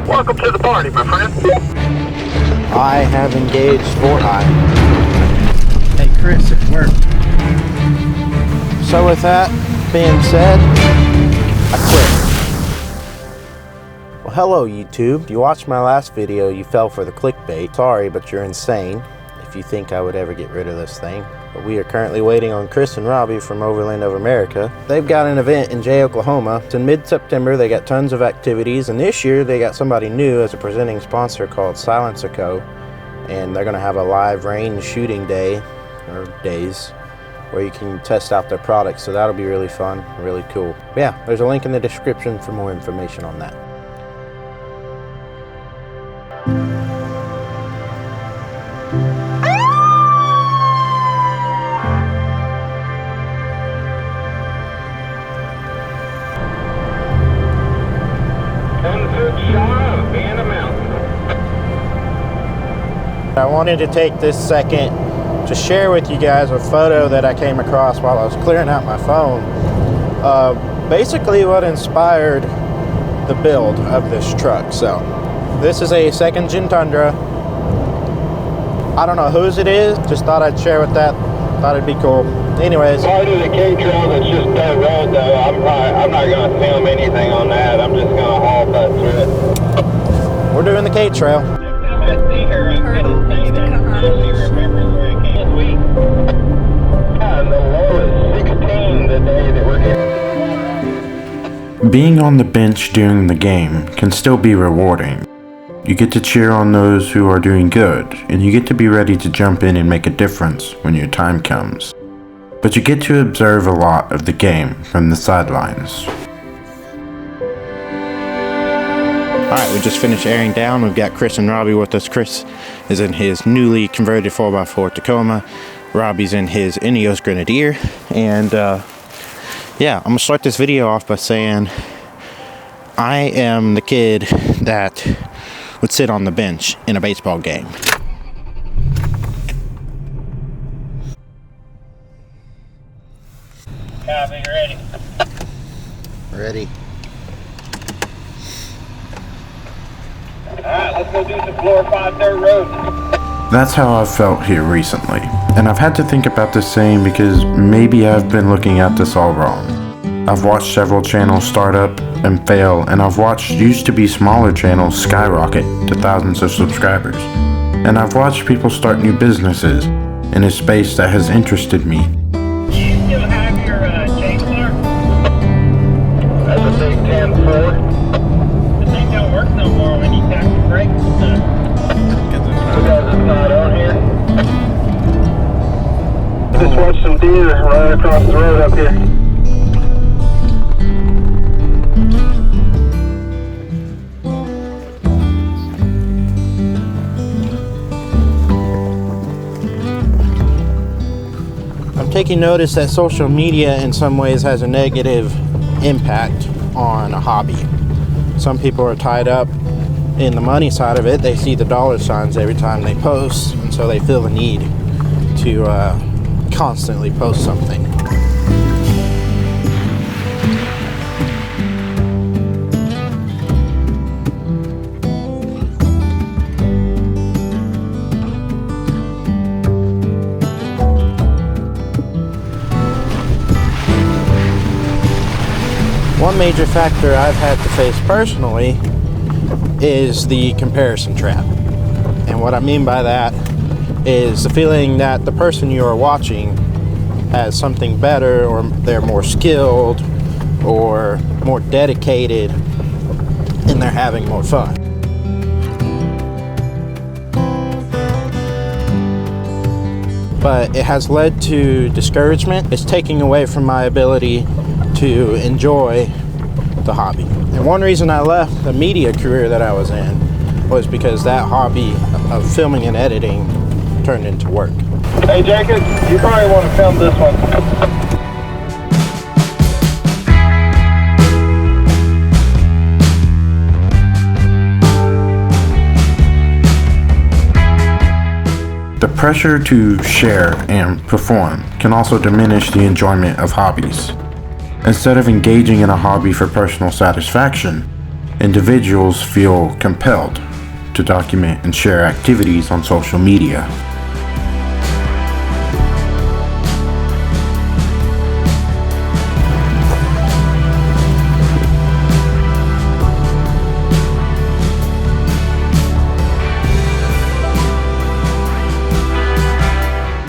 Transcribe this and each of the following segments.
Welcome to the party, my friend. I have engaged for high. Hey Chris, it worked. So with that being said, I quit. Well, hello YouTube. You watched my last video, you fell for the clickbait. Sorry, but you're insane if you think I would ever get rid of this thing. But we are currently waiting on Chris and Robbie from Overland of America. They've got an event in Jay, Oklahoma. It's in mid-September. They got tons of activities, and this year they got somebody new as a presenting sponsor called Silencer.co, and they're going to have a live range shooting day, or days, where you can test out their products. So that'll be really fun, really cool. But yeah, there's a link in the description for more information on that. I wanted to take this second to share with you guys a photo that I came across while I was clearing out my phone. Basically what inspired the build of this truck. So this is a second Gen Tundra. I don't know whose it is, just thought I'd share with that. Thought it'd be cool. Anyways. Part of the K-Trail that's just dirt road though. I'm not going to film anything on that. I'm just going to haul butt through it. We're doing the K-Trail. Being on the bench during the game can still be rewarding. You get to cheer on those who are doing good, and you get to be ready to jump in and make a difference when your time comes. But you get to observe a lot of the game from the sidelines. Alright, we just finished airing down. We've got Chris and Robbie with us. Chris is in his newly converted 4x4 Tacoma. Robbie's in his Ineos Grenadier. And yeah, I'm going to start this video off by saying I am the kid that would sit on the bench in a baseball game. Copy, ready. Ready. Alright, let's go do some glorified dirt road. That's how I've felt here recently, and I've had to think about this saying because maybe I've been looking at this all wrong. I've watched several channels start up and fail, and I've watched used to be smaller channels skyrocket to thousands of subscribers. And I've watched people start new businesses in a space that has interested me. Do you still have your chainsaw? That's a big 10-4. The thing don't work no more when you tap the brakes and stuff. Because it's not on here. Just watched some deer right across the road up here. I'm taking notice that social media in some ways has a negative impact on a hobby. Some people are tied up in the money side of it. They see the dollar signs every time they post, and so they feel the need to constantly post something. One major factor I've had to face personally is the comparison trap. And what I mean by that is the feeling that the person you are watching has something better, or they're more skilled or more dedicated, and they're having more fun. But it has led to discouragement. It's taking away from my ability to enjoy the hobby. And one reason I left the media career that I was in was because that hobby of filming and editing turned into work. Hey Jenkins, you probably want to film this one. The pressure to share and perform can also diminish the enjoyment of hobbies. Instead of engaging in a hobby for personal satisfaction, individuals feel compelled to document and share activities on social media.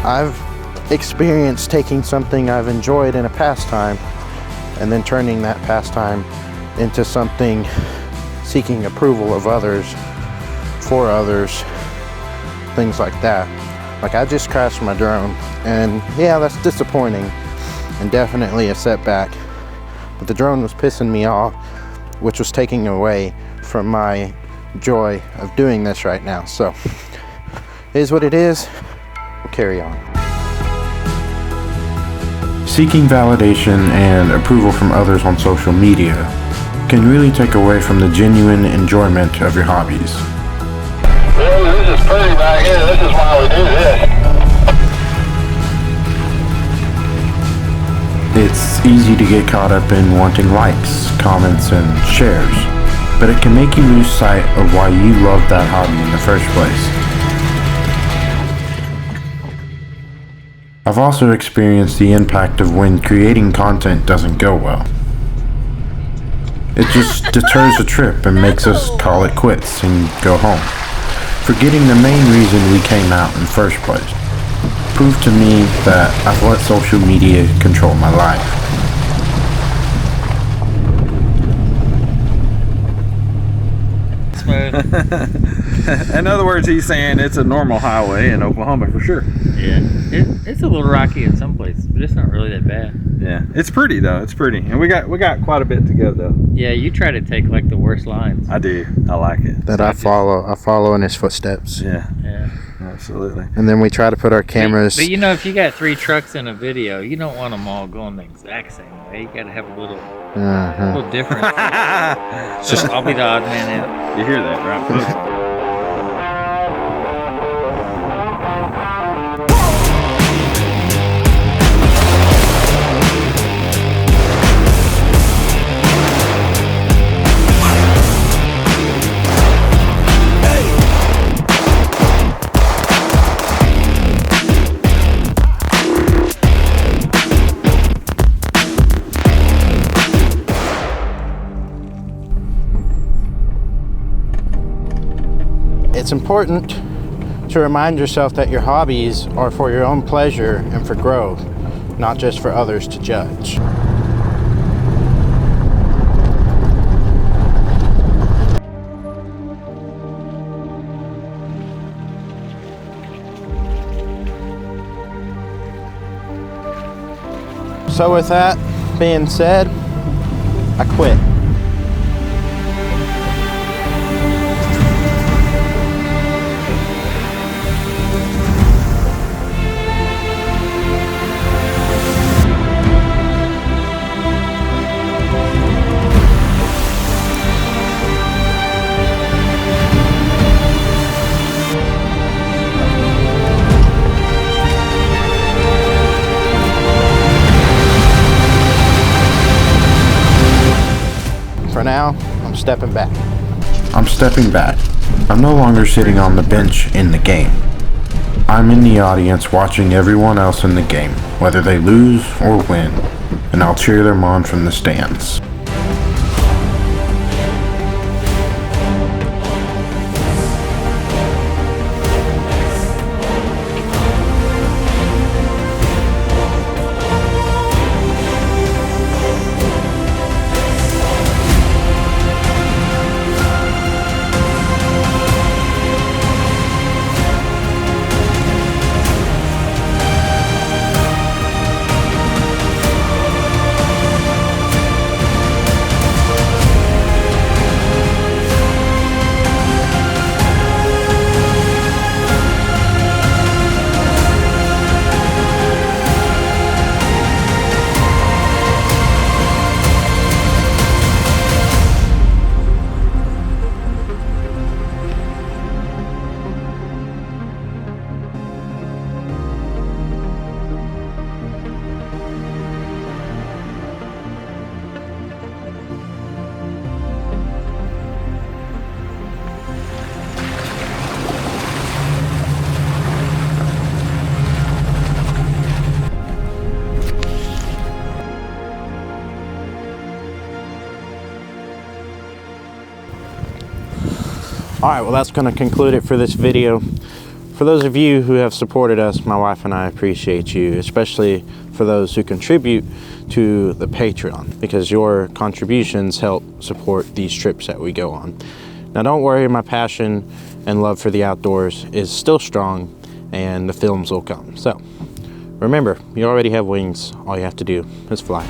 I've experienced taking something I've enjoyed in a pastime and then turning that pastime into something seeking approval of others, for others, things like that. Like I just crashed my drone, and yeah, that's disappointing and definitely a setback. But the drone was pissing me off, which was taking away from my joy of doing this right now. So it is what it is. We'll carry on. Seeking validation and approval from others on social media can really take away from the genuine enjoyment of your hobbies. Well, this is pretty back here. This is why we do this. It's easy to get caught up in wanting likes, comments, and shares, but it can make you lose sight of why you love that hobby in the first place. I've also experienced the impact of when creating content doesn't go well. It just deters a trip and makes us call it quits and go home, forgetting the main reason we came out in the first place. Prove to me that I've let social media control my life. In other words, he's saying it's a normal highway in Oklahoma for sure. Yeah, it's a little rocky in some places, but it's not really that bad. Yeah, it's pretty though. It's pretty, and we got quite a bit to go though. Yeah, you try to take like the worst lines. I do. I like it. That I follow in his footsteps. Yeah, Yeah. absolutely. And then we try to put our cameras. But you know, if you got 3 trucks in a video, you don't want them all going the exact same way. You got to have a little difference. So I'll be the odd man out. You hear that, right, folks? It's important to remind yourself that your hobbies are for your own pleasure and for growth, not just for others to judge. So with that being said, I quit. For now, I'm stepping back. I'm stepping back. I'm no longer sitting on the bench in the game. I'm in the audience watching everyone else in the game, whether they lose or win, and I'll cheer them on from the stands. All right, well, that's going to conclude it for this video. For those of you who have supported us, my wife and I appreciate you, especially for those who contribute to the Patreon, because your contributions help support these trips that we go on. Now, don't worry, my passion and love for the outdoors is still strong, and the films will come. So remember, you already have wings. All you have to do is fly.